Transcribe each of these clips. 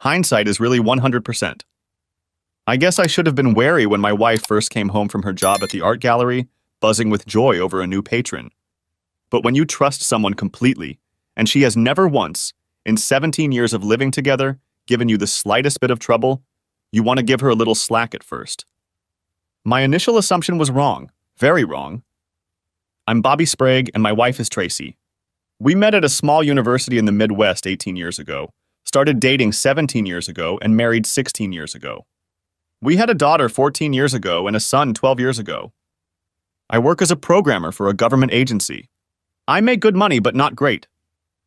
Hindsight is really 100%. I guess I should have been wary when my wife first came home from her job at the art gallery, buzzing with joy over a new patron. But when you trust someone completely, and she has never once, in 17 years of living together, given you the slightest bit of trouble, you want to give her a little slack at first. My initial assumption was wrong, very wrong. I'm Bobby Sprague, and my wife is Tracy. We met at a small university in the Midwest 18 years ago, started dating 17 years ago, and married 16 years ago. We had a daughter 14 years ago and a son 12 years ago. I work as a programmer for a government agency. I make good money, but not great.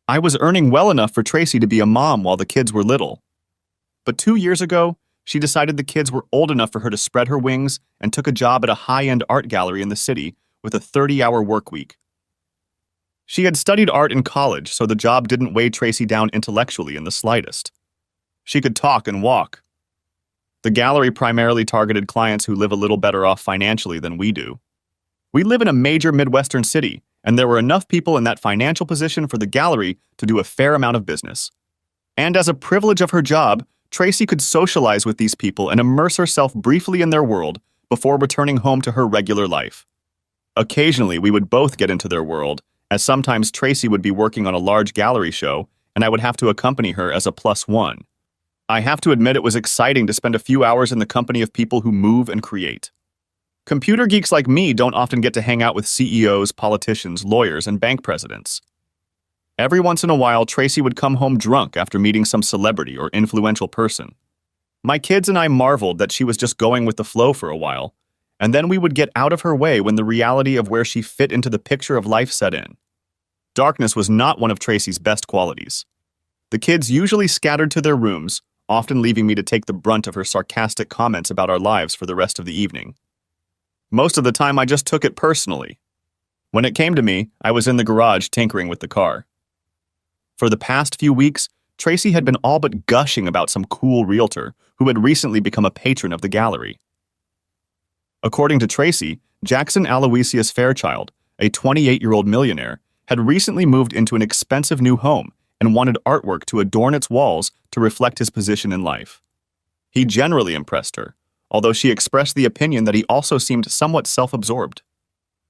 I was earning well enough for Tracy to be a mom while the kids were little. But 2 years ago, she decided the kids were old enough for her to spread her wings and took a job at a high-end art gallery in the city with a 30-hour work week. She had studied art in college, so the job didn't weigh Tracy down intellectually in the slightest. She could talk and walk. The gallery primarily targeted clients who live a little better off financially than we do. We live in a major Midwestern city, and there were enough people in that financial position for the gallery to do a fair amount of business. And as a privilege of her job, Tracy could socialize with these people and immerse herself briefly in their world before returning home to her regular life. Occasionally, we would both get into their world, as sometimes Tracy would be working on a large gallery show, and I would have to accompany her as a +1. I have to admit it was exciting to spend a few hours in the company of people who move and create. Computer geeks like me don't often get to hang out with CEOs, politicians, lawyers, and bank presidents. Every once in a while, Tracy would come home drunk after meeting some celebrity or influential person. My kids and I marveled that she was just going with the flow for a while, and then we would get out of her way when the reality of where she fit into the picture of life set in. Darkness was not one of Tracy's best qualities. The kids usually scattered to their rooms, often leaving me to take the brunt of her sarcastic comments about our lives for the rest of the evening. Most of the time, I just took it personally. When it came to me, I was in the garage tinkering with the car. For the past few weeks, Tracy had been all but gushing about some cool realtor who had recently become a patron of the gallery. According to Tracy, Jackson Aloysius Fairchild, a 28-year-old millionaire, had recently moved into an expensive new home and wanted artwork to adorn its walls to reflect his position in life. He generally impressed her, although she expressed the opinion that he also seemed somewhat self-absorbed.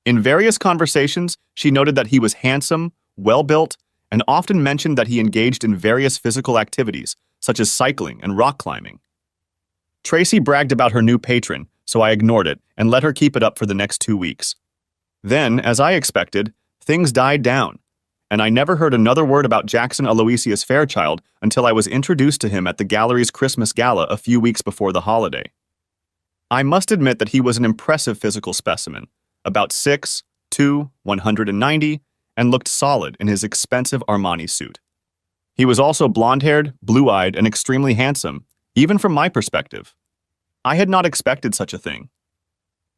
In various conversations, she noted that he was handsome, well-built, and often mentioned that he engaged in various physical activities, such as cycling and rock climbing. Tracy bragged about her new patron, so I ignored it and let her keep it up for the next 2 weeks. Then, as I expected, things died down, and I never heard another word about Jackson Aloysius Fairchild until I was introduced to him at the gallery's Christmas gala a few weeks before the holiday. I must admit that he was an impressive physical specimen, about 6'2", 190, and looked solid in his expensive Armani suit. He was also blonde-haired, blue-eyed, and extremely handsome, even from my perspective. I had not expected such a thing.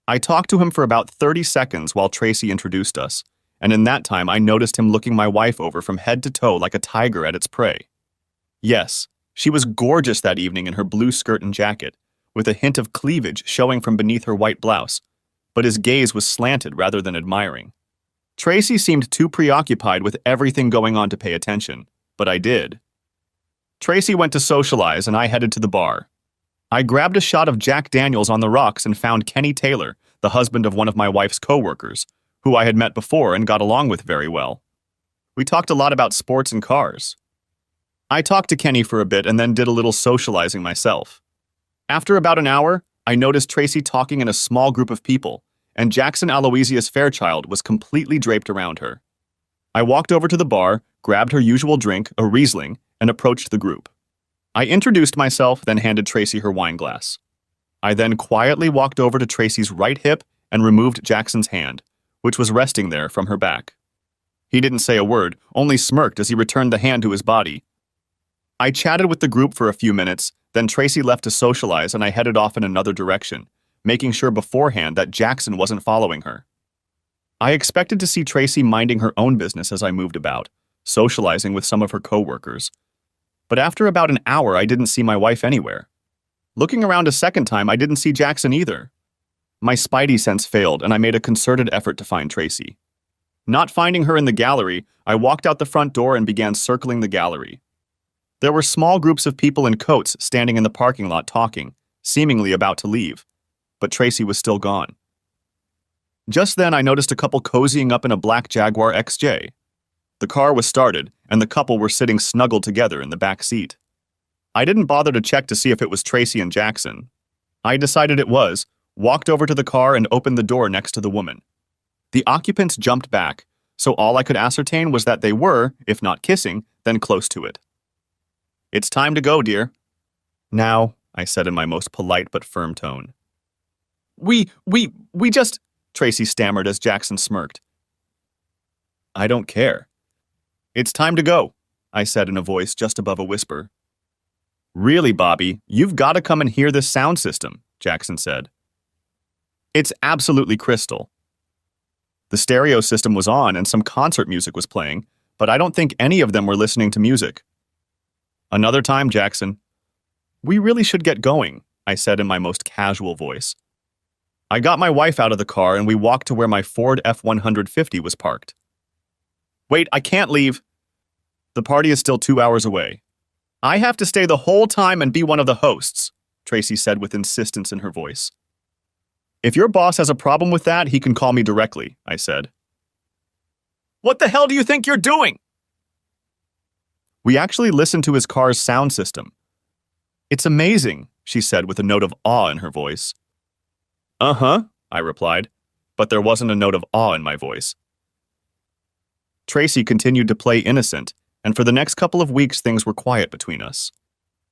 I talked to him for about 30 seconds while Tracy introduced us, and in that time I noticed him looking my wife over from head to toe like a tiger at its prey. Yes, she was gorgeous that evening in her blue skirt and jacket, with a hint of cleavage showing from beneath her white blouse, but his gaze was slanted rather than admiring. Tracy seemed too preoccupied with everything going on to pay attention, but I did. Tracy went to socialize and I headed to the bar. I grabbed a shot of Jack Daniels on the rocks and found Kenny Taylor, the husband of one of my wife's co-workers, who I had met before and got along with very well. We talked a lot about sports and cars. I talked to Kenny for a bit and then did a little socializing myself. After about an hour, I noticed Tracy talking in a small group of people, and Jackson Aloysius Fairchild was completely draped around her. I walked over to the bar, grabbed her usual drink, a Riesling, and approached the group. I introduced myself, then handed Tracy her wine glass. I then quietly walked over to Tracy's right hip and removed Jackson's hand, which was resting there from her back. He didn't say a word, only smirked as he returned the hand to his body. I chatted with the group for a few minutes, then Tracy left to socialize and I headed off in another direction, making sure beforehand that Jackson wasn't following her. I expected to see Tracy minding her own business as I moved about, socializing with some of her co-workers. But after about an hour, I didn't see my wife anywhere. Looking around a second time, I didn't see Jackson either. My spidey sense failed, and I made a concerted effort to find Tracy. Not finding her in the gallery, I walked out the front door and began circling the gallery. There were small groups of people in coats standing in the parking lot talking, seemingly about to leave, but Tracy was still gone. Just then I noticed a couple cozying up in a black Jaguar XJ. The car was started, and the couple were sitting snuggled together in the back seat. I didn't bother to check to see if it was Tracy and Jackson. I decided it was, walked over to the car and opened the door next to the woman. The occupants jumped back, so all I could ascertain was that they were, if not kissing, then close to it. "It's time to go, dear." "Now," I said in my most polite but firm tone. We just," Tracy stammered as Jackson smirked. "I don't care." "It's time to go," I said in a voice just above a whisper. "Really, Bobby, you've got to come and hear this sound system," Jackson said. "It's absolutely crystal." The stereo system was on and some concert music was playing, but I don't think any of them were listening to music. "Another time, Jackson." "We really should get going," I said in my most casual voice. I got my wife out of the car and we walked to where my Ford F-150 was parked. "Wait, I can't leave." "The party is still 2 hours away." "I have to stay the whole time and be one of the hosts," Tracy said with insistence in her voice. "If your boss has a problem with that, he can call me directly," I said. "What the hell do you think you're doing?" We actually listened to his car's sound system. "It's amazing," she said with a note of awe in her voice. "Uh-huh," I replied, but there wasn't a note of awe in my voice. Tracy continued to play innocent, and for the next couple of weeks things were quiet between us.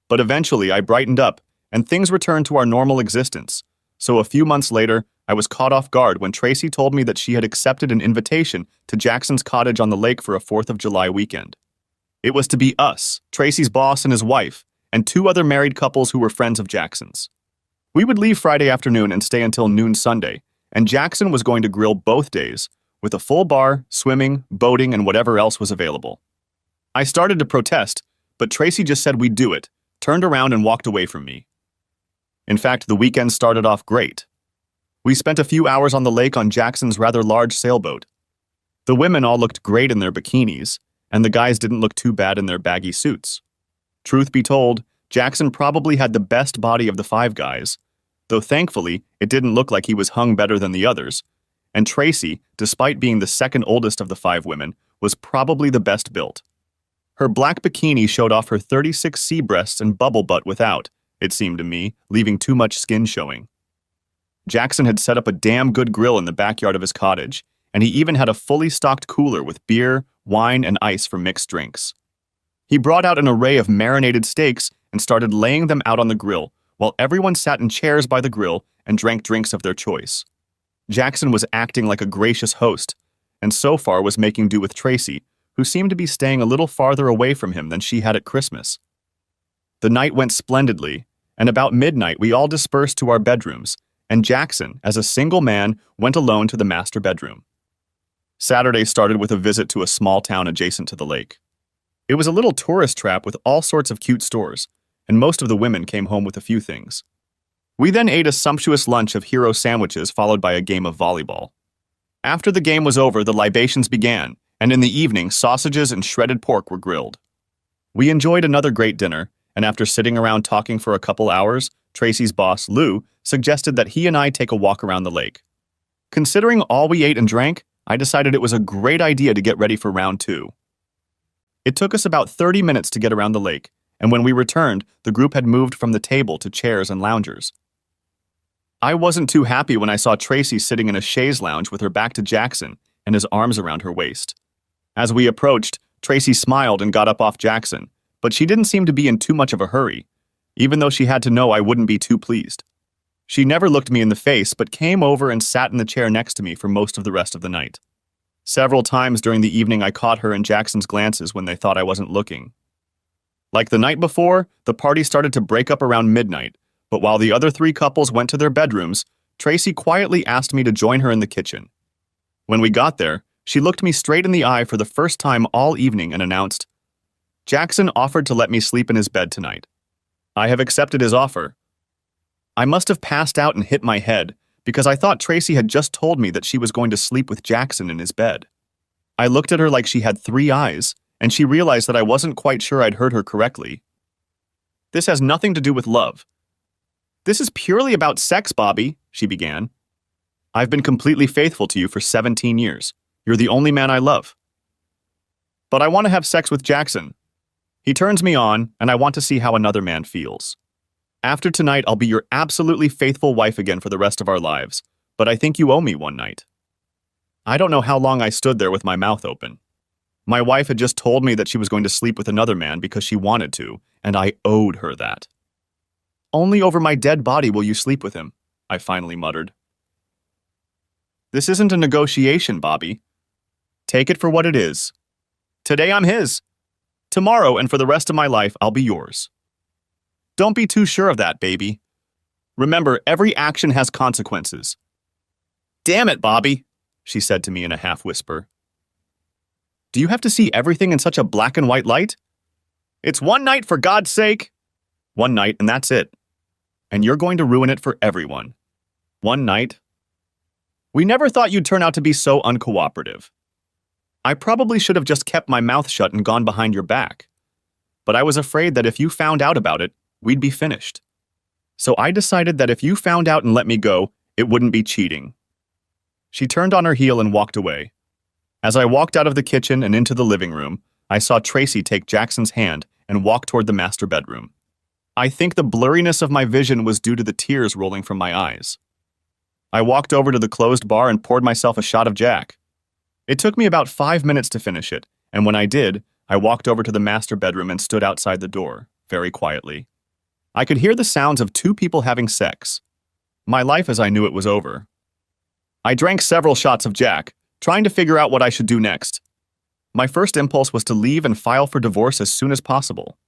But eventually I brightened up, and things returned to our normal existence, so a few months later, I was caught off guard when Tracy told me that she had accepted an invitation to Jackson's cottage on the lake for a 4th of July weekend. It was to be us, Tracy's boss and his wife, and 2 other married couples who were friends of Jackson's. We would leave Friday afternoon and stay until noon Sunday, and Jackson was going to grill both days, with a full bar, swimming, boating, and whatever else was available. I started to protest, but Tracy just said we'd do it, turned around and walked away from me. In fact, the weekend started off great. We spent a few hours on the lake on Jackson's rather large sailboat. The women all looked great in their bikinis, and the guys didn't look too bad in their baggy suits. Truth be told, Jackson probably had the best body of the 5 guys, though thankfully it didn't look like he was hung better than the others, and Tracy, despite being the second oldest of the 5 women, was probably the best built. Her black bikini showed off her 36 sea breasts and bubble butt without, it seemed to me, leaving too much skin showing. Jackson had set up a damn good grill in the backyard of his cottage, and he even had a fully stocked cooler with beer, wine, and ice for mixed drinks. He brought out an array of marinated steaks and started laying them out on the grill, while everyone sat in chairs by the grill and drank drinks of their choice. Jackson was acting like a gracious host, and so far was making do with Tracy, who seemed to be staying a little farther away from him than she had at Christmas. The night went splendidly, and about midnight we all dispersed to our bedrooms, and Jackson, as a single man, went alone to the master bedroom. Saturday started with a visit to a small town adjacent to the lake. It was a little tourist trap with all sorts of cute stores, and most of the women came home with a few things. We then ate a sumptuous lunch of hero sandwiches followed by a game of volleyball. After the game was over, the libations began, and in the evening, sausages and shredded pork were grilled. We enjoyed another great dinner, and after sitting around talking for a couple hours, Tracy's boss, Lou, suggested that he and I take a walk around the lake. Considering all we ate and drank, I decided it was a great idea to get ready for round 2. It took us about 30 minutes to get around the lake, and when we returned, the group had moved from the table to chairs and loungers. I wasn't too happy when I saw Tracy sitting in a chaise lounge with her back to Jackson and his arms around her waist. As we approached, Tracy smiled and got up off Jackson, but she didn't seem to be in too much of a hurry, even though she had to know I wouldn't be too pleased. She never looked me in the face, but came over and sat in the chair next to me for most of the rest of the night. Several times during the evening I caught her and Jackson's glances when they thought I wasn't looking. Like the night before, the party started to break up around midnight, but while the other 3 couples went to their bedrooms, Tracy quietly asked me to join her in the kitchen. When we got there, she looked me straight in the eye for the first time all evening and announced, "Jackson offered to let me sleep in his bed tonight. I have accepted his offer." I must have passed out and hit my head, because I thought Tracy had just told me that she was going to sleep with Jackson in his bed. I looked at her like she had 3 eyes, and she realized that I wasn't quite sure I'd heard her correctly. This has nothing to do with love. This is purely about sex, Bobby, she began. I've been completely faithful to you for 17 years. You're the only man I love. But I want to have sex with Jackson. He turns me on, and I want to see how another man feels. After tonight, I'll be your absolutely faithful wife again for the rest of our lives, but I think you owe me one night. I don't know how long I stood there with my mouth open. My wife had just told me that she was going to sleep with another man because she wanted to, and I owed her that. Only over my dead body will you sleep with him, I finally muttered. This isn't a negotiation, Bobby. Take it for what it is. Today I'm his. Tomorrow and for the rest of my life, I'll be yours. Don't be too sure of that, baby. Remember, every action has consequences. Damn it, Bobby, she said to me in a half-whisper. Do you have to see everything in such a black and white light? It's one night, for God's sake. One night, and that's it. And you're going to ruin it for everyone. One night. We never thought you'd turn out to be so uncooperative. I probably should have just kept my mouth shut and gone behind your back. But I was afraid that if you found out about it, we'd be finished. So I decided that if you found out and let me go, it wouldn't be cheating. She turned on her heel and walked away. As I walked out of the kitchen and into the living room, I saw Tracy take Jackson's hand and walk toward the master bedroom. I think the blurriness of my vision was due to the tears rolling from my eyes. I walked over to the closed bar and poured myself a shot of Jack. It took me about 5 minutes to finish it, and when I did, I walked over to the master bedroom and stood outside the door, very quietly. I could hear the sounds of two people having sex. My life as I knew it was over. I drank several shots of Jack, trying to figure out what I should do next. My first impulse was to leave and file for divorce as soon as possible.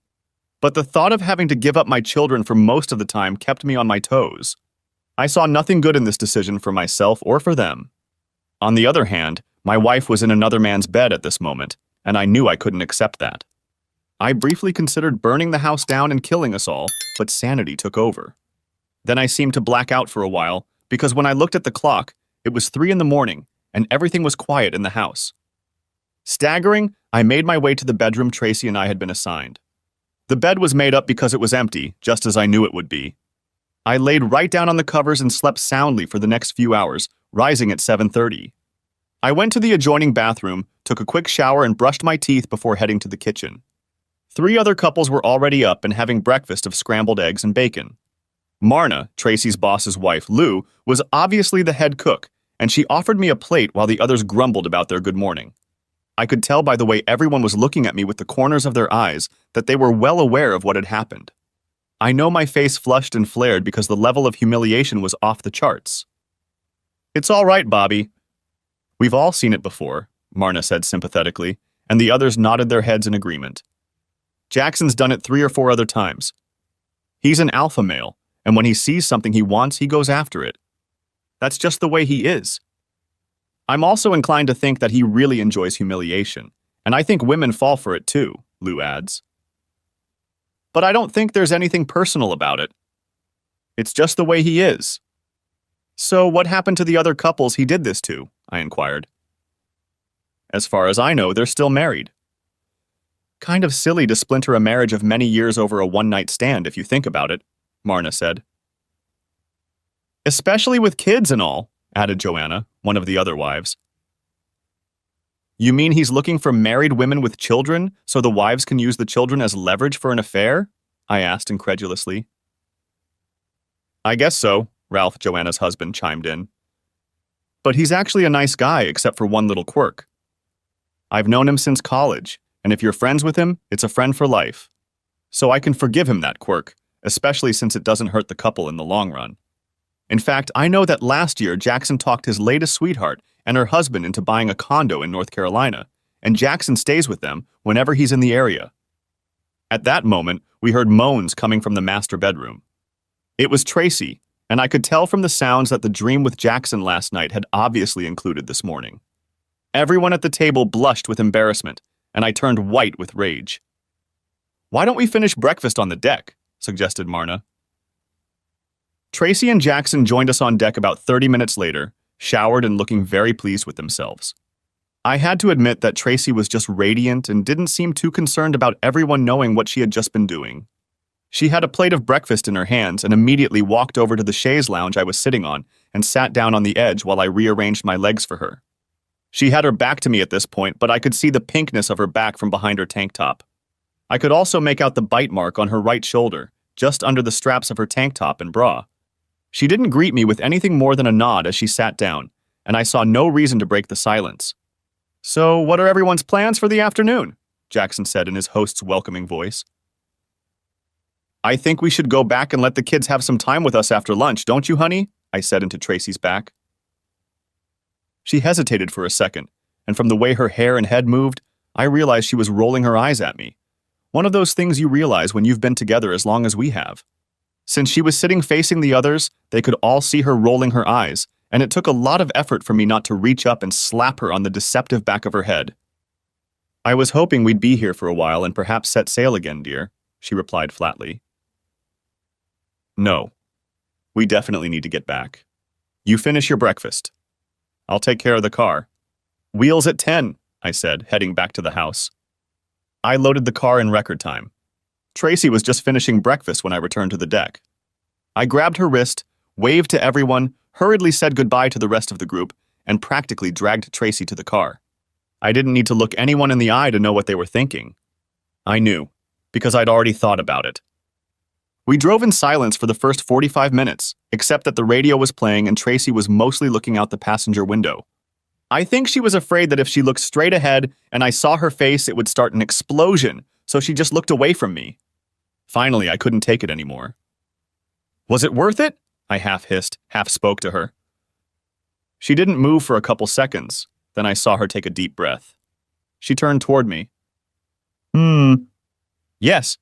But the thought of having to give up my children for most of the time kept me on my toes. I saw nothing good in this decision for myself or for them. On the other hand, my wife was in another man's bed at this moment, and I knew I couldn't accept that. I briefly considered burning the house down and killing us all, but sanity took over. Then I seemed to black out for a while, because when I looked at the clock, it was 3 a.m, and everything was quiet in the house. Staggering, I made my way to the bedroom Tracy and I had been assigned. The bed was made up because it was empty, just as I knew it would be. I laid right down on the covers and slept soundly for the next few hours, rising at 7:30. I went to the adjoining bathroom, took a quick shower, and brushed my teeth before heading to the kitchen. 3 other couples were already up and having breakfast of scrambled eggs and bacon. Marna, Tracy's boss's wife, Lou, was obviously the head cook, and she offered me a plate while the others grumbled about their good morning. I could tell by the way everyone was looking at me with the corners of their eyes that they were well aware of what had happened. I know my face flushed and flared because the level of humiliation was off the charts. It's all right, Bobby. We've all seen it before, Marna said sympathetically, and the others nodded their heads in agreement. Jackson's done it 3 or 4 other times. He's an alpha male, and when he sees something he wants, he goes after it. That's just the way he is. I'm also inclined to think that he really enjoys humiliation, and I think women fall for it too, Lou adds. But I don't think there's anything personal about it. It's just the way he is. So what happened to the other couples he did this to? I inquired. As far as I know, they're still married. Kind of silly to splinter a marriage of many years over a one-night stand if you think about it, Marna said. Especially with kids and all, added Joanna, one of the other wives. You mean he's looking for married women with children so the wives can use the children as leverage for an affair? I asked incredulously. I guess so, Ralph, Joanna's husband, chimed in. But he's actually a nice guy except for one little quirk. I've known him since college, and if you're friends with him, it's a friend for life. So I can forgive him that quirk, especially since it doesn't hurt the couple in the long run. In fact, I know that last year Jackson talked his latest sweetheart and her husband into buying a condo in North Carolina, and Jackson stays with them whenever he's in the area. At that moment, we heard moans coming from the master bedroom. It was Tracy, and I could tell from the sounds that the dream with Jackson last night had obviously included this morning. Everyone at the table blushed with embarrassment, and I turned white with rage. Why don't we finish breakfast on the deck? Suggested Marna. Tracy and Jackson joined us on deck about 30 minutes later, showered and looking very pleased with themselves. I had to admit that Tracy was just radiant and didn't seem too concerned about everyone knowing what she had just been doing. She had a plate of breakfast in her hands and immediately walked over to the chaise lounge I was sitting on and sat down on the edge while I rearranged my legs for her. She had her back to me at this point, but I could see the pinkness of her back from behind her tank top. I could also make out the bite mark on her right shoulder, just under the straps of her tank top and bra. She didn't greet me with anything more than a nod as she sat down, and I saw no reason to break the silence. "So, what are everyone's plans for the afternoon?" Jackson said in his host's welcoming voice. "I think we should go back and let the kids have some time with us after lunch, don't you, honey?" I said into Tracy's back. She hesitated for a second, and from the way her hair and head moved, I realized she was rolling her eyes at me. One of those things you realize when you've been together as long as we have. Since she was sitting facing the others, they could all see her rolling her eyes, and it took a lot of effort for me not to reach up and slap her on the deceptive back of her head. "I was hoping we'd be here for a while and perhaps set sail again, dear," she replied flatly. "No. We definitely need to get back. You finish your breakfast. I'll take care of the car." "Wheels at 10, I said, heading back to the house. I loaded the car in record time. Tracy was just finishing breakfast when I returned to the deck. I grabbed her wrist, waved to everyone, hurriedly said goodbye to the rest of the group, and practically dragged Tracy to the car. I didn't need to look anyone in the eye to know what they were thinking. I knew, because I'd already thought about it. We drove in silence for the first 45 minutes, except that the radio was playing and Tracy was mostly looking out the passenger window. I think she was afraid that if she looked straight ahead and I saw her face, it would start an explosion, so she just looked away from me. Finally, I couldn't take it anymore. "Was it worth it?" I half hissed, half spoke to her. She didn't move for a couple seconds, then I saw her take a deep breath. She turned toward me. Yes.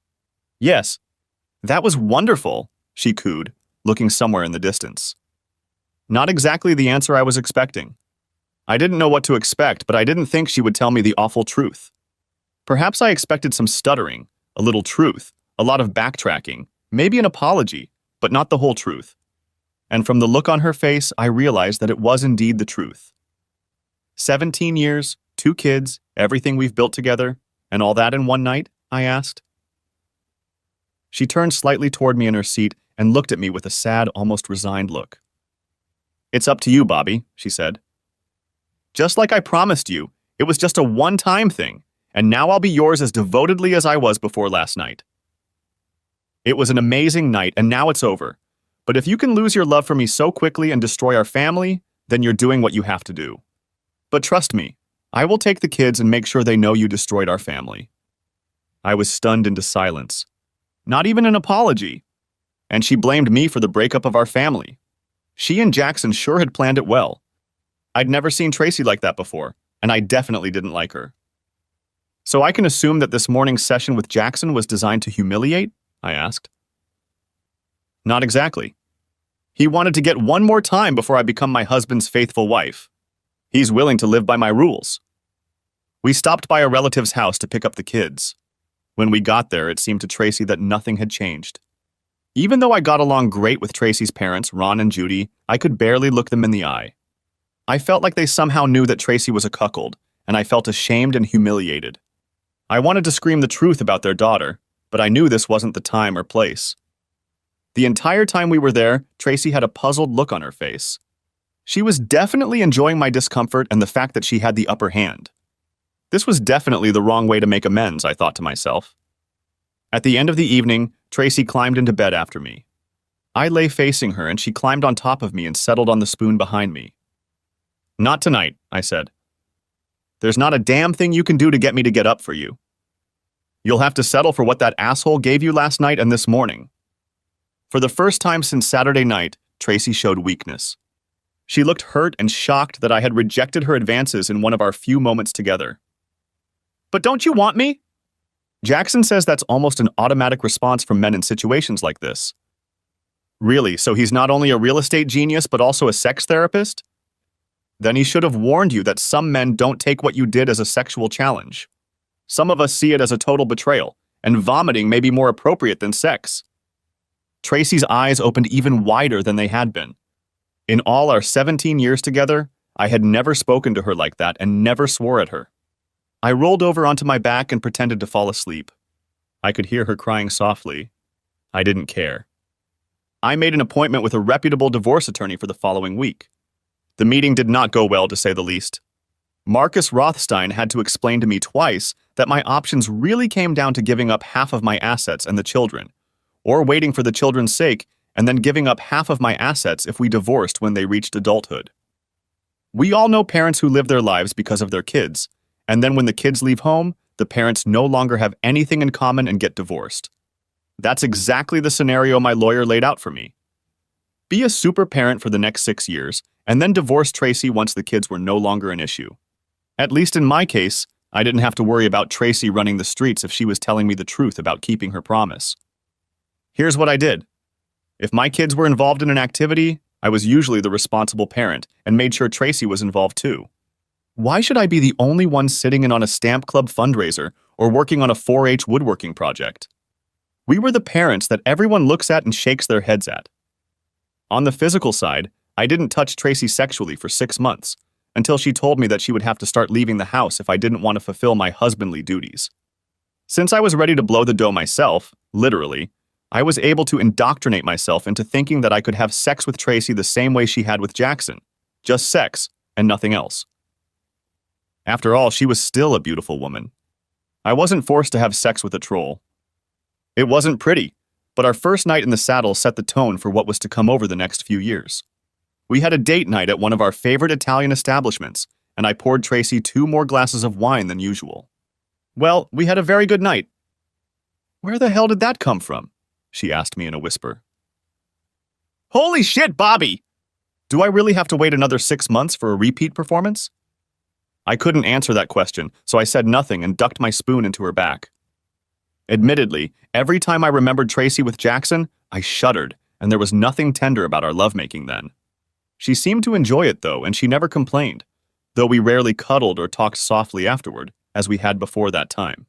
That was wonderful," she cooed, looking somewhere in the distance. Not exactly the answer I was expecting. I didn't know what to expect, but I didn't think she would tell me the awful truth. Perhaps I expected some stuttering, a little truth, a lot of backtracking, maybe an apology, but not the whole truth. And from the look on her face, I realized that it was indeed the truth. 17 years, 2 kids, everything we've built together, and all that in one night? I asked. She turned slightly toward me in her seat and looked at me with a sad, almost resigned look. "It's up to you, Bobby," she said. "Just like I promised you, it was just a one-time thing, and now I'll be yours as devotedly as I was before last night. It was an amazing night, and now it's over. But if you can lose your love for me so quickly and destroy our family, then you're doing what you have to do. But trust me, I will take the kids and make sure they know you destroyed our family." I was stunned into silence. Not even an apology. And she blamed me for the breakup of our family. She and Jackson sure had planned it well. I'd never seen Tracy like that before, and I definitely didn't like her. "So I can assume that this morning's session with Jackson was designed to humiliate?" I asked. "Not exactly. He wanted to get one more time before I become my husband's faithful wife. He's willing to live by my rules." We stopped by a relative's house to pick up the kids. When we got there, it seemed to Tracy that nothing had changed. Even though I got along great with Tracy's parents, Ron and Judy, I could barely look them in the eye. I felt like they somehow knew that Tracy was a cuckold, and I felt ashamed and humiliated. I wanted to scream the truth about their daughter, but I knew this wasn't the time or place. The entire time we were there, Tracy had a puzzled look on her face. She was definitely enjoying my discomfort and the fact that she had the upper hand. This was definitely the wrong way to make amends, I thought to myself. At the end of the evening, Tracy climbed into bed after me. I lay facing her and she climbed on top of me and settled on the spoon behind me. "Not tonight," I said. "There's not a damn thing you can do to get me to get up for you. You'll have to settle for what that asshole gave you last night and this morning." For the first time since Saturday night, Tracy showed weakness. She looked hurt and shocked that I had rejected her advances in one of our few moments together. "But don't you want me?" Jackson says that's almost an automatic response from men in situations like this. Really, so he's not only a real estate genius, but also a sex therapist? Then he should have warned you that some men don't take what you did as a sexual challenge. Some of us see it as a total betrayal, and vomiting may be more appropriate than sex. Tracy's eyes opened even wider than they had been. In all our 17 years together, I had never spoken to her like that and never swore at her. I rolled over onto my back and pretended to fall asleep. I could hear her crying softly. I didn't care. I made an appointment with a reputable divorce attorney for the following week. The meeting did not go well, to say the least. Marcus Rothstein had to explain to me twice that my options really came down to giving up half of my assets and the children, or waiting for the children's sake and then giving up half of my assets if we divorced when they reached adulthood. We all know parents who live their lives because of their kids, and then when the kids leave home, the parents no longer have anything in common and get divorced. That's exactly the scenario my lawyer laid out for me. Be a super parent for the next 6 years, and then divorce Tracy once the kids were no longer an issue. At least in my case, I didn't have to worry about Tracy running the streets if she was telling me the truth about keeping her promise. Here's what I did. If my kids were involved in an activity, I was usually the responsible parent and made sure Tracy was involved too. Why should I be the only one sitting in on a stamp club fundraiser or working on a 4-H woodworking project? We were the parents that everyone looks at and shakes their heads at. On the physical side, I didn't touch Tracy sexually for 6 months, until she told me that she would have to start leaving the house if I didn't want to fulfill my husbandly duties. Since I was ready to blow the dough myself, literally, I was able to indoctrinate myself into thinking that I could have sex with Tracy the same way she had with Jackson. Just sex, and nothing else. After all, she was still a beautiful woman. I wasn't forced to have sex with a troll. It wasn't pretty, but our first night in the saddle set the tone for what was to come over the next few years. We had a date night at one of our favorite Italian establishments, and I poured Tracy 2 more glasses of wine than usual. Well, we had a very good night. Where the hell did that come from? She asked me in a whisper. Holy shit, Bobby! Do I really have to wait another 6 months for a repeat performance? I couldn't answer that question, so I said nothing and ducked my spoon into her back. Admittedly, every time I remembered Tracy with Jackson, I shuddered, and there was nothing tender about our lovemaking then. She seemed to enjoy it, though, and she never complained, though we rarely cuddled or talked softly afterward, as we had before that time.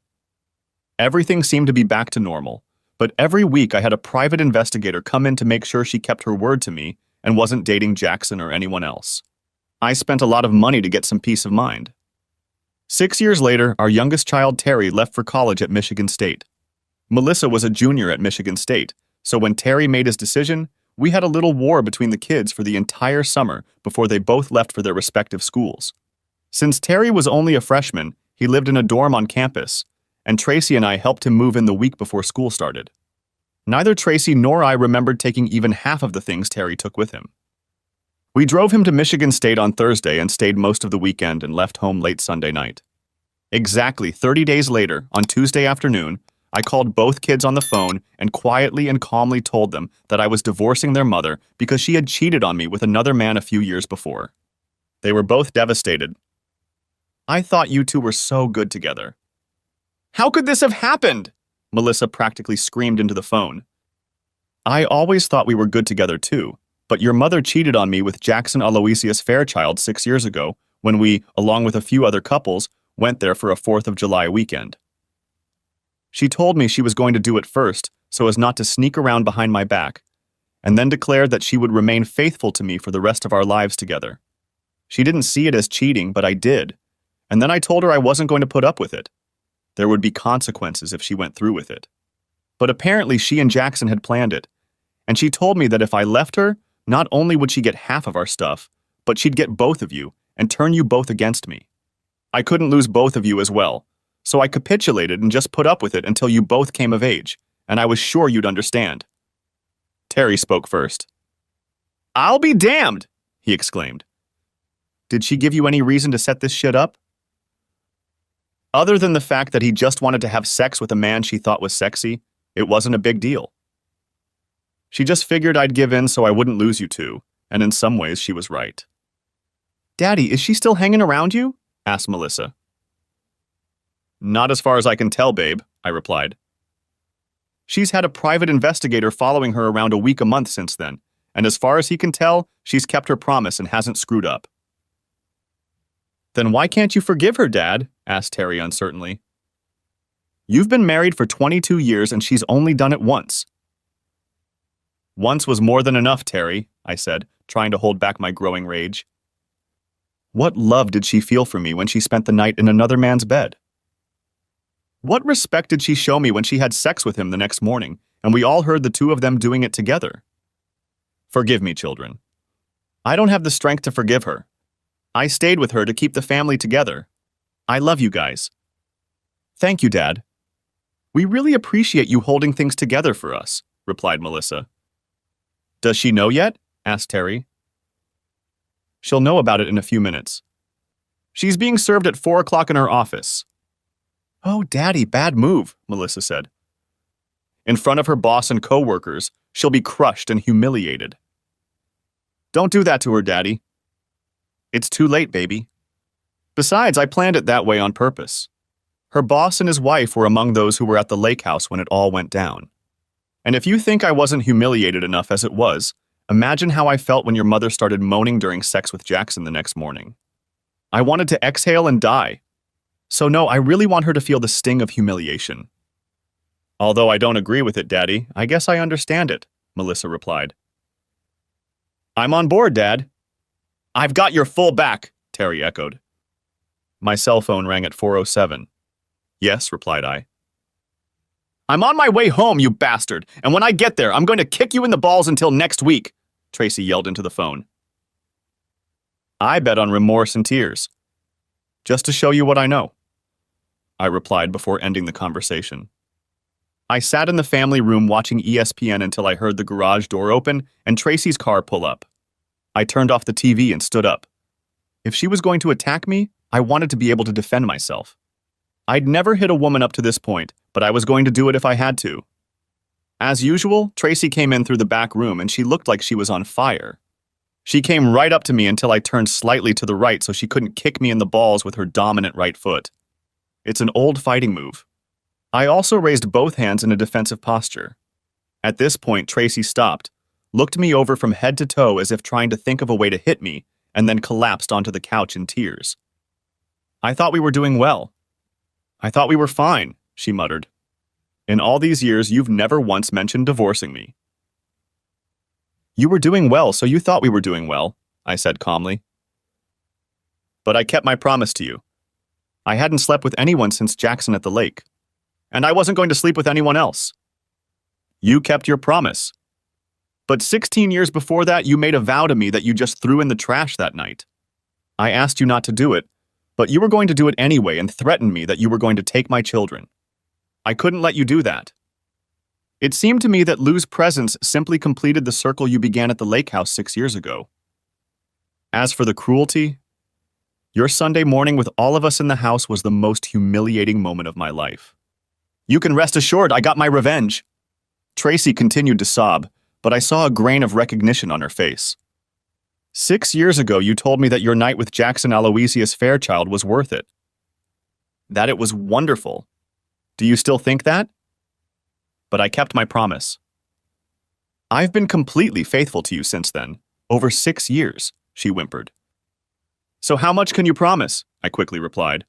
Everything seemed to be back to normal, but every week I had a private investigator come in to make sure she kept her word to me and wasn't dating Jackson or anyone else. I spent a lot of money to get some peace of mind. 6 years later, our youngest child, Terry, left for college at Michigan State. Melissa was a junior at Michigan State, so when Terry made his decision, we had a little war between the kids for the entire summer before they both left for their respective schools. Since Terry was only a freshman, he lived in a dorm on campus, and Tracy and I helped him move in the week before school started. Neither Tracy nor I remembered taking even half of the things Terry took with him. We drove him to Michigan State on Thursday and stayed most of the weekend and left home late Sunday night. Exactly 30 days later, on Tuesday afternoon, I called both kids on the phone and quietly and calmly told them that I was divorcing their mother because she had cheated on me with another man a few years before. They were both devastated. I thought you two were so good together. How could this have happened? Melissa practically screamed into the phone. I always thought we were good together too, but your mother cheated on me with Jackson Aloysius Fairchild 6 years ago when we, along with a few other couples, went there for a 4th of July weekend. She told me she was going to do it first so as not to sneak around behind my back, and then declared that she would remain faithful to me for the rest of our lives together. She didn't see it as cheating, but I did, and then I told her I wasn't going to put up with it. There would be consequences if she went through with it. But apparently she and Jackson had planned it, and she told me that if I left her, not only would she get half of our stuff, but she'd get both of you and turn you both against me. I couldn't lose both of you as well, so I capitulated and just put up with it until you both came of age, and I was sure you'd understand. Terry spoke first. I'll be damned, he exclaimed. Did she give you any reason to set this shit up? Other than the fact that he just wanted to have sex with a man she thought was sexy, it wasn't a big deal. She just figured I'd give in so I wouldn't lose you two, and in some ways she was right. Daddy, is she still hanging around you? Asked Melissa. Not as far as I can tell, babe, I replied. She's had a private investigator following her around a week a month since then, and as far as he can tell, she's kept her promise and hasn't screwed up. Then why can't you forgive her, Dad? Asked Terry uncertainly. You've been married for 22 years and she's only done it once. Once was more than enough, Terry, I said, trying to hold back my growing rage. What love did she feel for me when she spent the night in another man's bed? What respect did she show me when she had sex with him the next morning, and we all heard the two of them doing it together? Forgive me, children. I don't have the strength to forgive her. I stayed with her to keep the family together. I love you guys. Thank you, Dad. We really appreciate you holding things together for us, replied Melissa. Does she know yet? Asked Terry. She'll know about it in a few minutes. She's being served at 4 o'clock in her office. Oh, Daddy, bad move, Melissa said. In front of her boss and co-workers, she'll be crushed and humiliated. Don't do that to her, Daddy. It's too late, baby. Besides, I planned it that way on purpose. Her boss and his wife were among those who were at the lake house when it all went down. And if you think I wasn't humiliated enough as it was, imagine how I felt when your mother started moaning during sex with Jackson the next morning. I wanted to exhale and die. So no, I really want her to feel the sting of humiliation. Although I don't agree with it, Daddy, I guess I understand it, Melissa replied. I'm on board, Dad. I've got your full back, Terry echoed. My cell phone rang at 4:07. Yes, replied I. I'm on my way home, you bastard, and when I get there, I'm going to kick you in the balls until next week, Tracy yelled into the phone. I bet on remorse and tears. Just to show you what I know, I replied before ending the conversation. I sat in the family room watching ESPN until I heard the garage door open and Tracy's car pull up. I turned off the TV and stood up. If she was going to attack me, I wanted to be able to defend myself. I'd never hit a woman up to this point, but I was going to do it if I had to. As usual, Tracy came in through the back room and she looked like she was on fire. She came right up to me until I turned slightly to the right so she couldn't kick me in the balls with her dominant right foot. It's an old fighting move. I also raised both hands in a defensive posture. At this point, Tracy stopped, looked me over from head to toe as if trying to think of a way to hit me, and then collapsed onto the couch in tears. I thought we were doing well. I thought we were fine, she muttered. In all these years, you've never once mentioned divorcing me. You were doing well, so you thought we were doing well, I said calmly. But I kept my promise to you. I hadn't slept with anyone since Jackson at the lake. And I wasn't going to sleep with anyone else. You kept your promise. But 16 years before that, you made a vow to me that you just threw in the trash that night. I asked you not to do it, but you were going to do it anyway and threatened me that you were going to take my children. I couldn't let you do that. It seemed to me that Lou's presence simply completed the circle you began at the lake house 6 years ago. As for the cruelty, your Sunday morning with all of us in the house was the most humiliating moment of my life. You can rest assured I got my revenge. Tracy continued to sob, but I saw a grain of recognition on her face. 6 years ago, you told me that your night with Jackson Aloysius Fairchild was worth it. That it was wonderful. Do you still think that? But I kept my promise. I've been completely faithful to you since then, over 6 years, she whimpered. So how much can you promise? I quickly replied.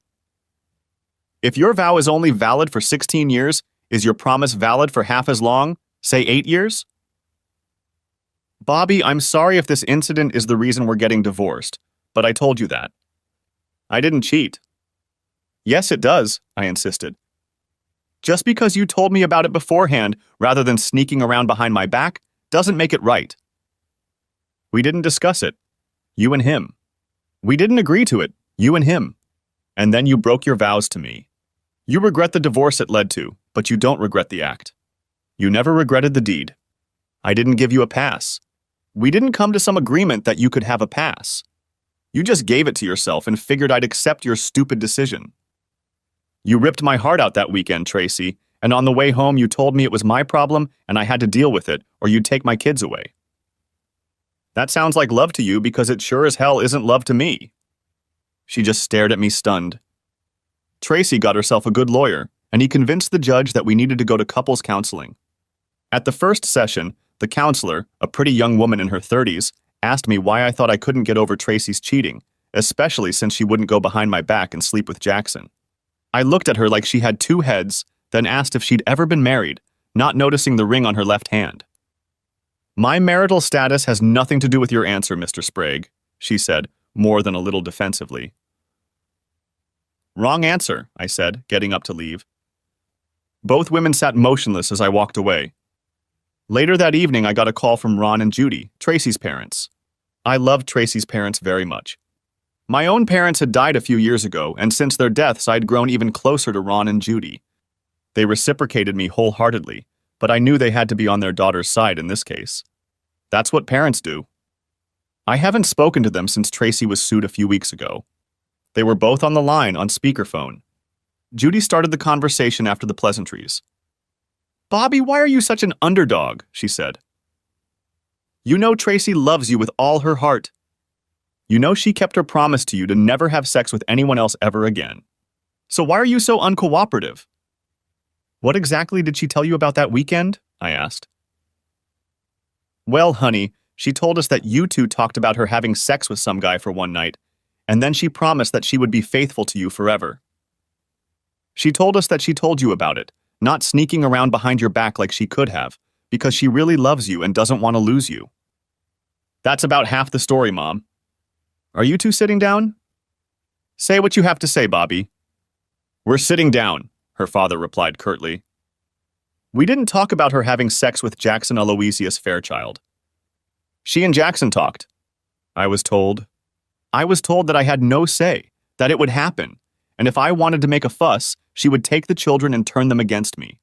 If your vow is only valid for 16 years, is your promise valid for half as long, say 8 years? Bobby, I'm sorry if this incident is the reason we're getting divorced, but I told you that. I didn't cheat. Yes, it does, I insisted. Just because you told me about it beforehand, rather than sneaking around behind my back, doesn't make it right. We didn't discuss it. You and him. We didn't agree to it. You and him. And then you broke your vows to me. You regret the divorce it led to, but you don't regret the act. You never regretted the deed. I didn't give you a pass. We didn't come to some agreement that you could have a pass. You just gave it to yourself and figured I'd accept your stupid decision. You ripped my heart out that weekend, Tracy, and on the way home you told me it was my problem and I had to deal with it or you'd take my kids away. That sounds like love to you because it sure as hell isn't love to me. She just stared at me stunned. Tracy got herself a good lawyer, and he convinced the judge that we needed to go to couples counseling. At the first session, the counselor, a pretty young woman in her 30s, asked me why I thought I couldn't get over Tracy's cheating, especially since she wouldn't go behind my back and sleep with Jackson. I looked at her like she had 2 heads, then asked if she'd ever been married, not noticing the ring on her left hand. My marital status has nothing to do with your answer, Mr. Sprague, she said, more than a little defensively. Wrong answer, I said, getting up to leave. Both women sat motionless as I walked away. Later that evening, I got a call from Ron and Judy, Tracy's parents. I loved Tracy's parents very much. My own parents had died a few years ago, and since their deaths, I'd grown even closer to Ron and Judy. They reciprocated me wholeheartedly, but I knew they had to be on their daughter's side in this case. That's what parents do. I haven't spoken to them since Tracy was sued a few weeks ago. They were both on the line on speakerphone. Judy started the conversation after the pleasantries. "Bobby, why are you such an underdog?" she said. "You know Tracy loves you with all her heart. You know she kept her promise to you to never have sex with anyone else ever again. So why are you so uncooperative?" "What exactly did she tell you about that weekend?" I asked. "Well, honey, she told us that you two talked about her having sex with some guy for one night, and then she promised that she would be faithful to you forever. She told us that she told you about it, not sneaking around behind your back like she could have, because she really loves you and doesn't want to lose you." "That's about half the story, Mom. Are you two sitting down?" "Say what you have to say, Bobby." "We're sitting down," her father replied curtly. "We didn't talk about her having sex with Jackson Aloysius Fairchild. She and Jackson talked. I was told that I had no say, that it would happen, and if I wanted to make a fuss, she would take the children and turn them against me.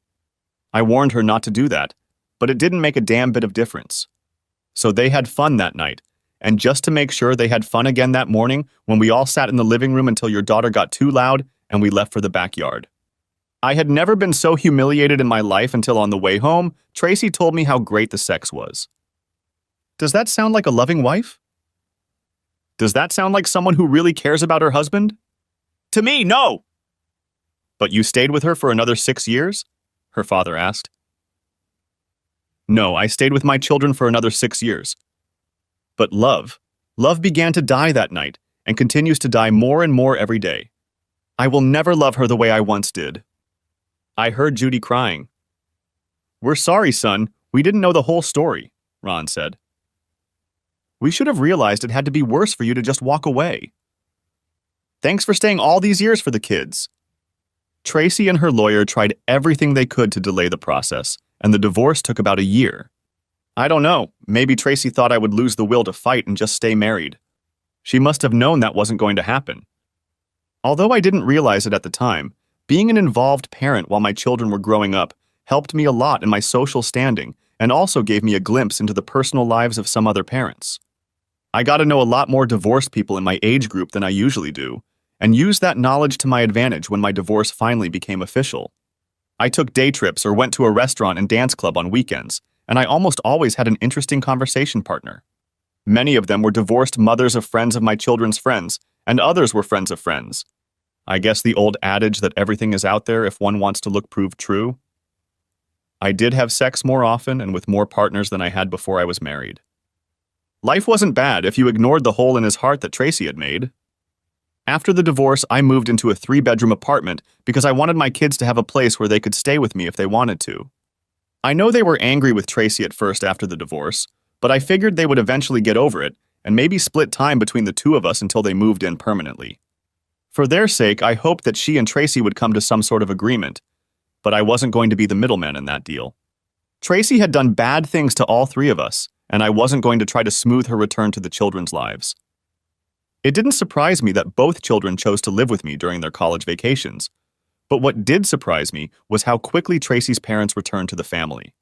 I warned her not to do that, but it didn't make a damn bit of difference. So they had fun that night, and just to make sure they had fun again that morning, when we all sat in the living room until your daughter got too loud and we left for the backyard. I had never been so humiliated in my life until on the way home, Tracy told me how great the sex was." Does that sound like a loving wife? Does that sound like someone who really cares about her husband? To me, no! "But you stayed with her for another 6 years?" her father asked. "No, I stayed with my children for another 6 years. But love began to die that night and continues to die more and more every day. I will never love her the way I once did." I heard Judy crying. "We're sorry, son. We didn't know the whole story," Ron said. "We should have realized it had to be worse for you to just walk away. Thanks for staying all these years for the kids." Tracy and her lawyer tried everything they could to delay the process, and the divorce took about a year. I don't know, maybe Tracy thought I would lose the will to fight and just stay married. She must have known that wasn't going to happen. Although I didn't realize it at the time, being an involved parent while my children were growing up helped me a lot in my social standing and also gave me a glimpse into the personal lives of some other parents. I got to know a lot more divorced people in my age group than I usually do, and used that knowledge to my advantage when my divorce finally became official. I took day trips or went to a restaurant and dance club on weekends, and I almost always had an interesting conversation partner. Many of them were divorced mothers of friends of my children's friends, and others were friends of friends. I guess the old adage that everything is out there if one wants to look proved true. I did have sex more often and with more partners than I had before I was married. Life wasn't bad if you ignored the hole in his heart that Tracy had made. After the divorce, I moved into a 3-bedroom apartment because I wanted my kids to have a place where they could stay with me if they wanted to. I know they were angry with Tracy at first after the divorce, but I figured they would eventually get over it and maybe split time between the two of us until they moved in permanently. For their sake, I hoped that she and Tracy would come to some sort of agreement, but I wasn't going to be the middleman in that deal. Tracy had done bad things to all 3 of us, and I wasn't going to try to smooth her return to the children's lives. It didn't surprise me that both children chose to live with me during their college vacations, but what did surprise me was how quickly Tracy's parents returned to the family.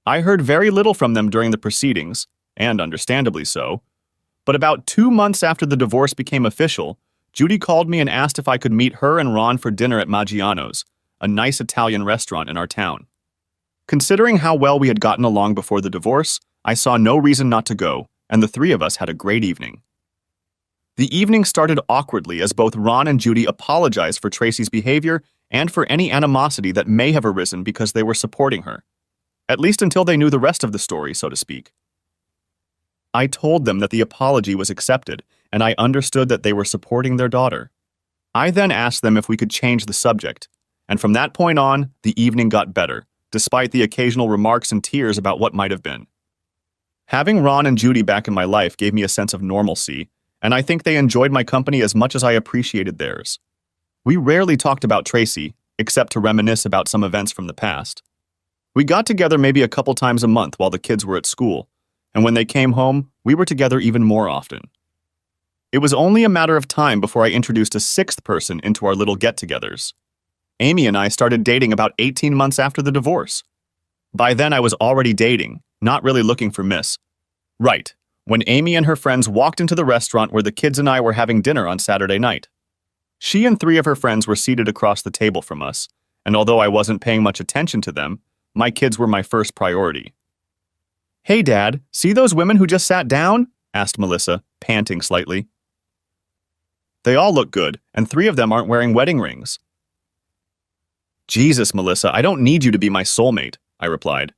I heard very little from them during the proceedings, and understandably so, but about 2 months after the divorce became official, Judy called me and asked if I could meet her and Ron for dinner at Maggiano's, a nice Italian restaurant in our town. Considering how well we had gotten along before the divorce, I saw no reason not to go, and the 3 of us had a great evening. The evening started awkwardly as both Ron and Judy apologized for Tracy's behavior and for any animosity that may have arisen because they were supporting her, at least until they knew the rest of the story, so to speak. I told them that the apology was accepted, and I understood that they were supporting their daughter. I then asked them if we could change the subject, and from that point on, the evening got better, despite the occasional remarks and tears about what might have been. Having Ron and Judy back in my life gave me a sense of normalcy, and I think they enjoyed my company as much as I appreciated theirs. We rarely talked about Tracy, except to reminisce about some events from the past. We got together maybe a couple times a month while the kids were at school, and when they came home, we were together even more often. It was only a matter of time before I introduced a sixth person into our little get-togethers. Amy and I started dating about 18 months after the divorce. By then I was already dating, not really looking for Miss. Right, when Amy and her friends walked into the restaurant where the kids and I were having dinner on Saturday night. She and 3 of her friends were seated across the table from us, and although I wasn't paying much attention to them, my kids were my first priority. "Hey, Dad, see those women who just sat down?" asked Melissa, panting slightly. "They all look good, and 3 of them aren't wearing wedding rings." "Jesus, Melissa, I don't need you to be my soulmate," I replied.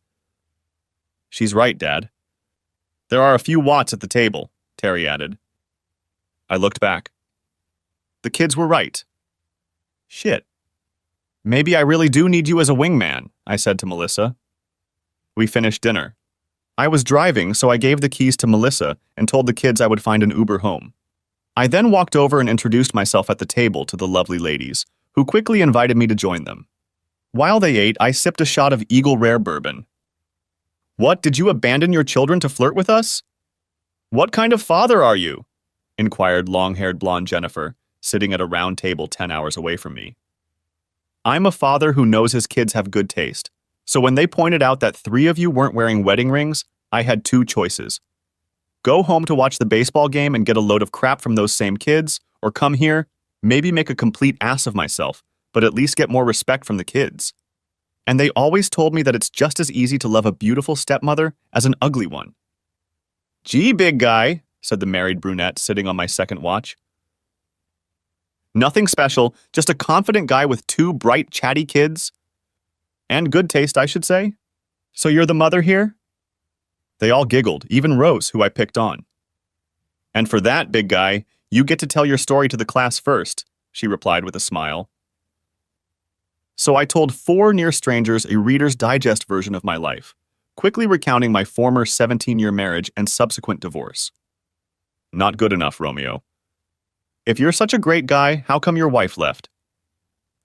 "She's right, Dad." "There are a few Watts at the table," Terry added. I looked back. The kids were right. Shit. "Maybe I really do need you as a wingman," I said to Melissa. We finished dinner. I was driving, so I gave the keys to Melissa and told the kids I would find an Uber home. I then walked over and introduced myself at the table to the lovely ladies, who quickly invited me to join them. While they ate, I sipped a shot of Eagle Rare bourbon. "What, did you abandon your children to flirt with us?" "What kind of father are you?" inquired long-haired blonde Jennifer, sitting at a round table 10 hours away from me. "I'm a father who knows his kids have good taste, so when they pointed out that 3 of you weren't wearing wedding rings, I had 2 choices. Go home to watch the baseball game and get a load of crap from those same kids, or come here, maybe make a complete ass of myself, but at least get more respect from the kids. And they always told me that it's just as easy to love a beautiful stepmother as an ugly one." "Gee, big guy," said the married brunette sitting on my second watch. "Nothing special, just a confident guy with 2 bright, chatty kids. And good taste, I should say. So you're the mother here?" They all giggled, even Rose, who I picked on. "And for that, big guy, you get to tell your story to the class first," she replied with a smile. So I told 4 near strangers a Reader's Digest version of my life, quickly recounting my former 17-year marriage and subsequent divorce. "Not good enough, Romeo. If you're such a great guy, how come your wife left?"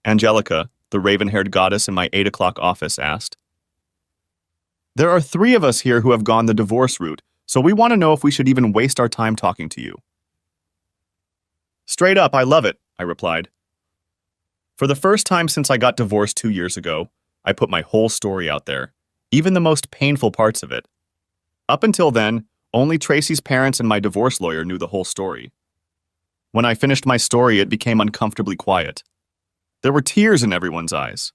Angelica, the raven-haired goddess in my 8 o'clock office, asked. "There are 3 of us here who have gone the divorce route, so we want to know if we should even waste our time talking to you." "Straight up, I love it," I replied. For the first time since I got divorced 2 years ago, I put my whole story out there, even the most painful parts of it. Up until then, only Tracy's parents and my divorce lawyer knew the whole story. When I finished my story, it became uncomfortably quiet. There were tears in everyone's eyes.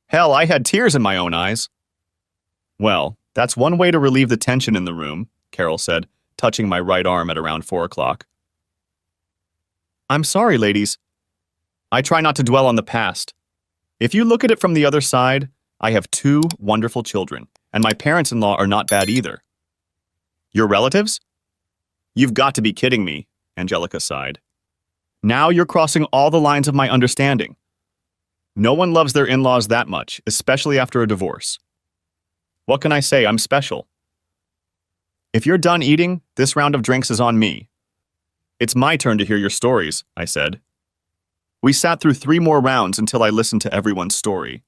Hell, I had tears in my own eyes. "Well, that's one way to relieve the tension in the room," Carol said, touching my right arm at around 4 o'clock. "I'm sorry, ladies. I try not to dwell on the past. If you look at it from the other side, I have 2 wonderful children, and my parents-in-law are not bad either." "Your relatives?" "You've got to be kidding me," Angelica sighed. "Now you're crossing all the lines of my understanding. No one loves their in-laws that much, especially after a divorce. What can I say? I'm special. If you're done eating, this round of drinks is on me." "It's my turn to hear your stories," I said. We sat through 3 more rounds until I listened to everyone's story.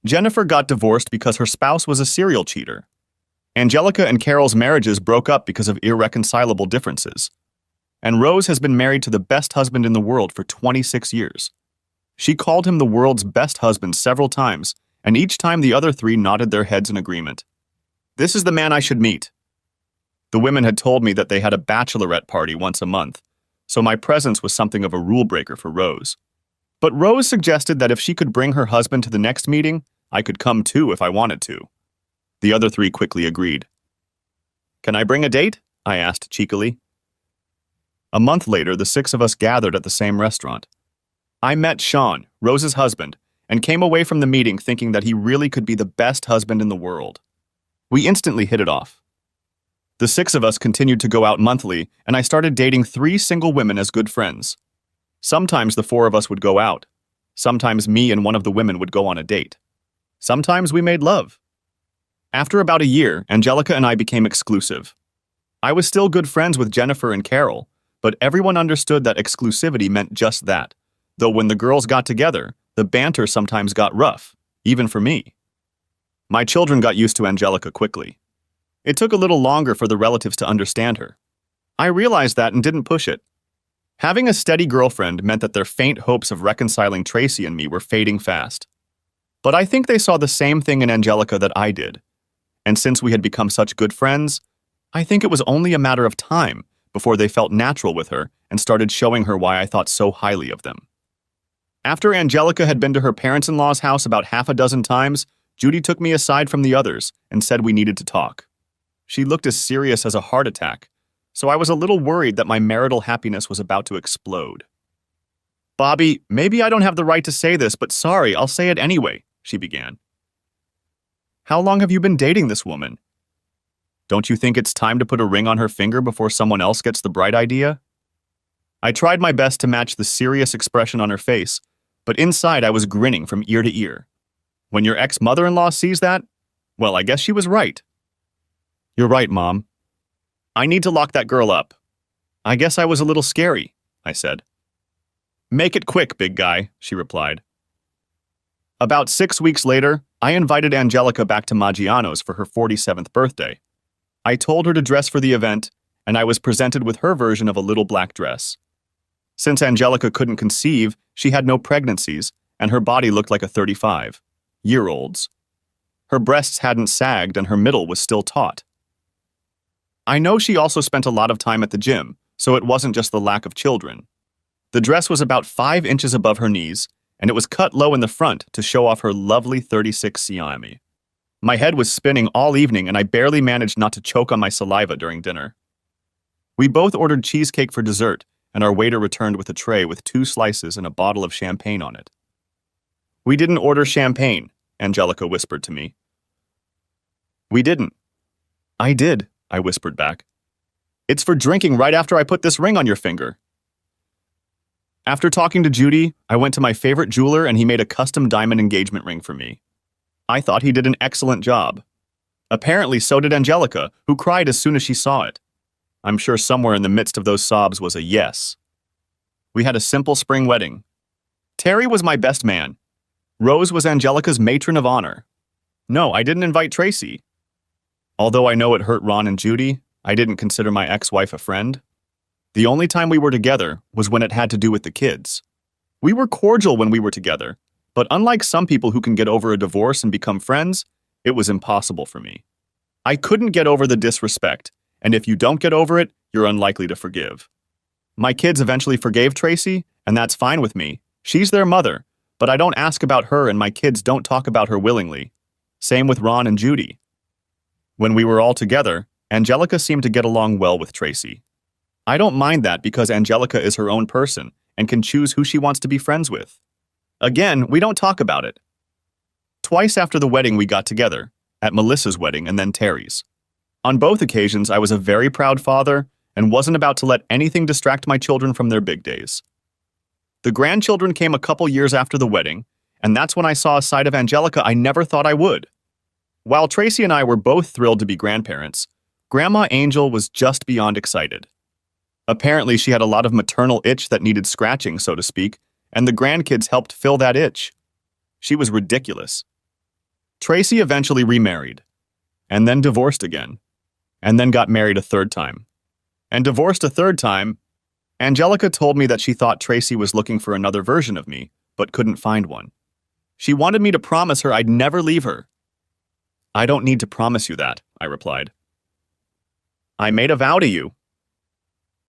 Jennifer got divorced because her spouse was a serial cheater. Angelica and Carol's marriages broke up because of irreconcilable differences. And Rose has been married to the best husband in the world for 26 years. She called him the world's best husband several times, and each time the other 3 nodded their heads in agreement. This is the man I should meet. The women had told me that they had a bachelorette party once a month, so my presence was something of a rule breaker for Rose. But Rose suggested that if she could bring her husband to the next meeting, I could come too if I wanted to. The other 3 quickly agreed. "Can I bring a date?" I asked cheekily. A month later, the 6 of us gathered at the same restaurant. I met Sean, Rose's husband, and came away from the meeting thinking that he really could be the best husband in the world. We instantly hit it off. The 6 of us continued to go out monthly, and I started dating 3 single women as good friends. Sometimes the 4 of us would go out. Sometimes me and one of the women would go on a date. Sometimes we made love. After about a year, Angelica and I became exclusive. I was still good friends with Jennifer and Carol, but everyone understood that exclusivity meant just that, though when the girls got together, the banter sometimes got rough, even for me. My children got used to Angelica quickly. It took a little longer for the relatives to understand her. I realized that and didn't push it. Having a steady girlfriend meant that their faint hopes of reconciling Tracy and me were fading fast. But I think they saw the same thing in Angelica that I did. And since we had become such good friends, I think it was only a matter of time before they felt natural with her and started showing her why I thought so highly of them. After Angelica had been to her parents-in-law's house about half a dozen times, Judy took me aside from the others and said we needed to talk. She looked as serious as a heart attack, so I was a little worried that my marital happiness was about to explode. "Bobby, maybe I don't have the right to say this, but sorry, I'll say it anyway," she began. "How long have you been dating this woman? Don't you think it's time to put a ring on her finger before someone else gets the bright idea?" I tried my best to match the serious expression on her face, but inside I was grinning from ear to ear. When your ex-mother-in-law sees that, well, I guess she was right. "You're right, Mom. I need to lock that girl up. I guess I was a little scary," I said. "Make it quick, big guy," she replied. About 6 weeks later, I invited Angelica back to Maggiano's for her 47th birthday. I told her to dress for the event, and I was presented with her version of a little black dress. Since Angelica couldn't conceive, she had no pregnancies, and her body looked like a 35-year-old's. Her breasts hadn't sagged, and her middle was still taut. I know she also spent a lot of time at the gym, so it wasn't just the lack of children. The dress was about 5 inches above her knees, and it was cut low in the front to show off her lovely 36 cm. My head was spinning all evening, and I barely managed not to choke on my saliva during dinner. We both ordered cheesecake for dessert, and our waiter returned with a tray with 2 slices and a bottle of champagne on it. "We didn't order champagne," Angelica whispered to me. "We didn't." "I did," I whispered back. "It's for drinking right after I put this ring on your finger." After talking to Judy, I went to my favorite jeweler and he made a custom diamond engagement ring for me. I thought he did an excellent job. Apparently, so did Angelica, who cried as soon as she saw it. I'm sure somewhere in the midst of those sobs was a yes. We had a simple spring wedding. Terry was my best man. Rose was Angelica's matron of honor. No, I didn't invite Tracy. Although I know it hurt Ron and Judy, I didn't consider my ex-wife a friend. The only time we were together was when it had to do with the kids. We were cordial when we were together, but unlike some people who can get over a divorce and become friends, it was impossible for me. I couldn't get over the disrespect, and if you don't get over it, you're unlikely to forgive. My kids eventually forgave Tracy, and that's fine with me. She's their mother, but I don't ask about her and my kids don't talk about her willingly. Same with Ron and Judy. When we were all together, Angelica seemed to get along well with Tracy. I don't mind that because Angelica is her own person and can choose who she wants to be friends with. Again, we don't talk about it. Twice after the wedding we got together, at Melissa's wedding and then Terry's. On both occasions, I was a very proud father and wasn't about to let anything distract my children from their big days. The grandchildren came a couple years after the wedding, and that's when I saw a side of Angelica I never thought I would. While Tracy and I were both thrilled to be grandparents, Grandma Angel was just beyond excited. Apparently, she had a lot of maternal itch that needed scratching, so to speak, and the grandkids helped fill that itch. She was ridiculous. Tracy eventually remarried, and then divorced again, and then got married a third time, and divorced a third time. Angelica told me that she thought Tracy was looking for another version of me, but couldn't find one. She wanted me to promise her I'd never leave her. "I don't need to promise you that," I replied. "I made a vow to you,"